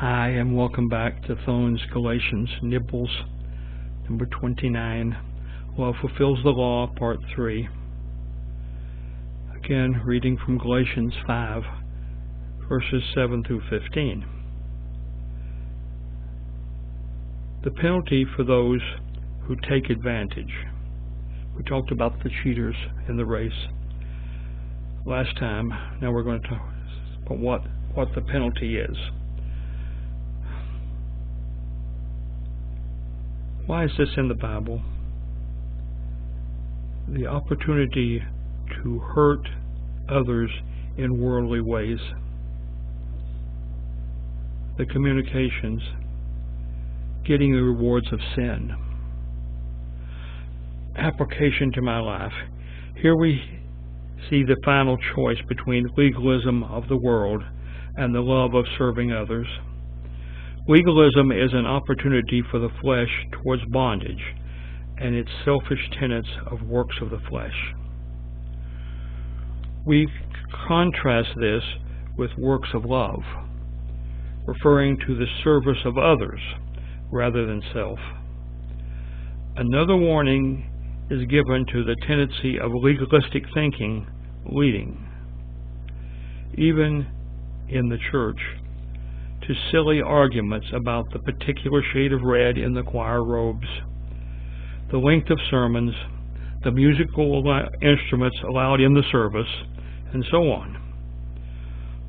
Hi, and welcome back to Thone's Galatians, Nibbles, number 29, Love Fulfills the Law, part 3. Again, reading from Galatians 5, verses 7 through 15. The penalty for those who take advantage. We talked about the cheaters in the race last time. Now we're going to talk about what the penalty is. Why is this in the Bible? The opportunity to hurt others in worldly ways. The communications, getting the rewards of sin. Application to my life. Here we see the final choice between legalism of the world and the love of serving others. Legalism is an opportunity for the flesh towards bondage and its selfish tenets of works of the flesh. We contrast this with works of love, referring to the service of others rather than self. Another warning is given to the tendency of legalistic thinking leading, even in the church, to silly arguments about the particular shade of red in the choir robes, the length of sermons, the musical instruments allowed in the service, and so on.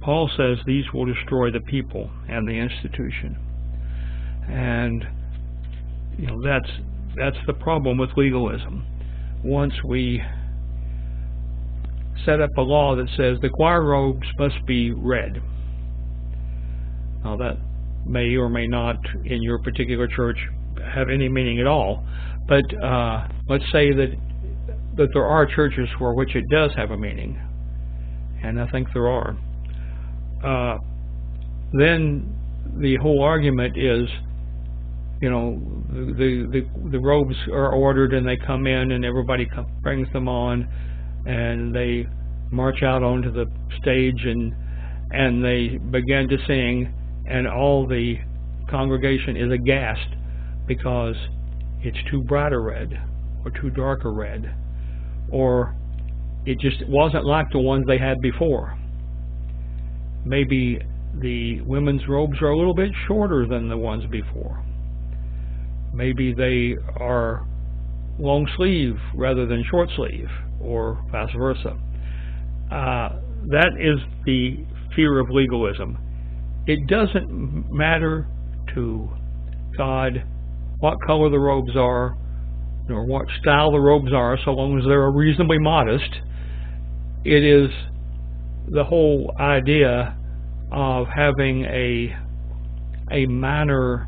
Paul says these will destroy the people and the institution. And that's the problem with legalism. Once we set up a law that says the choir robes must be red. Now that may or may not in your particular church have any meaning at all, but let's say that there are churches for which it does have a meaning, and I think there are. Then the whole argument is, the robes are ordered and they come in and everybody brings them on and they march out onto the stage and they begin to sing, and all the congregation is aghast because it's too bright a red or too dark a red, or it just wasn't like the ones they had before. Maybe the women's robes are a little bit shorter than the ones before. Maybe they are long sleeve rather than short sleeve, or vice versa. That is the fear of legalism. It doesn't matter to God what color the robes are, nor what style the robes are, so long as they're reasonably modest. It is the whole idea of having a minor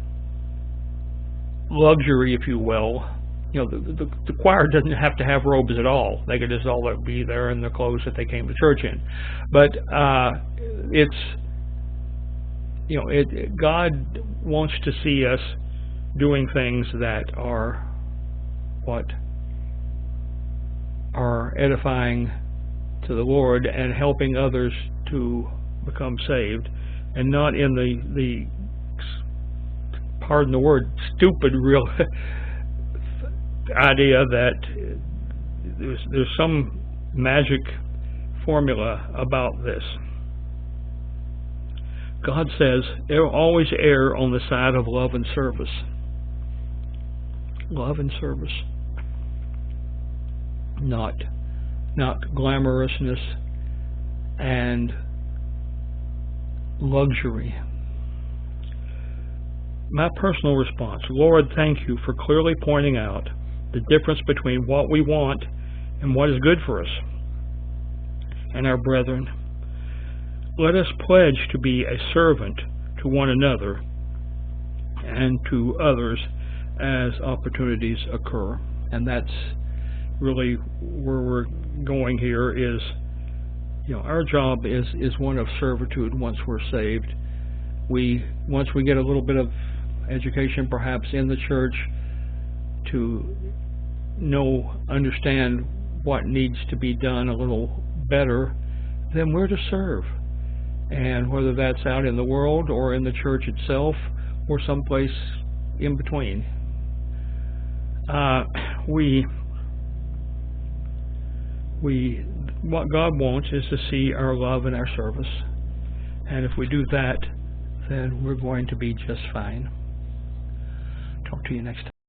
luxury, if you will. The choir doesn't have to have robes at all. They could just all be there in the clothes that they came to church in. But God wants to see us doing things that are edifying to the Lord and helping others to become saved, and not in the pardon the word, stupid real idea that there's some magic formula about this. God says, always err on the side of love and service. Love and service. Not glamorousness and luxury. My personal response: Lord, thank you for clearly pointing out the difference between what we want and what is good for us and our brethren. Let us pledge to be a servant to one another and to others as opportunities occur. And that's really where we're going here, is our job is one of servitude once we're saved. Once we get a little bit of education perhaps in the church to understand what needs to be done a little better, then we're to serve. and whether that's out in the world or in the church itself or someplace in between. What God wants is to see our love and our service, and if we do that, then we're going to be just fine. Talk to you next time.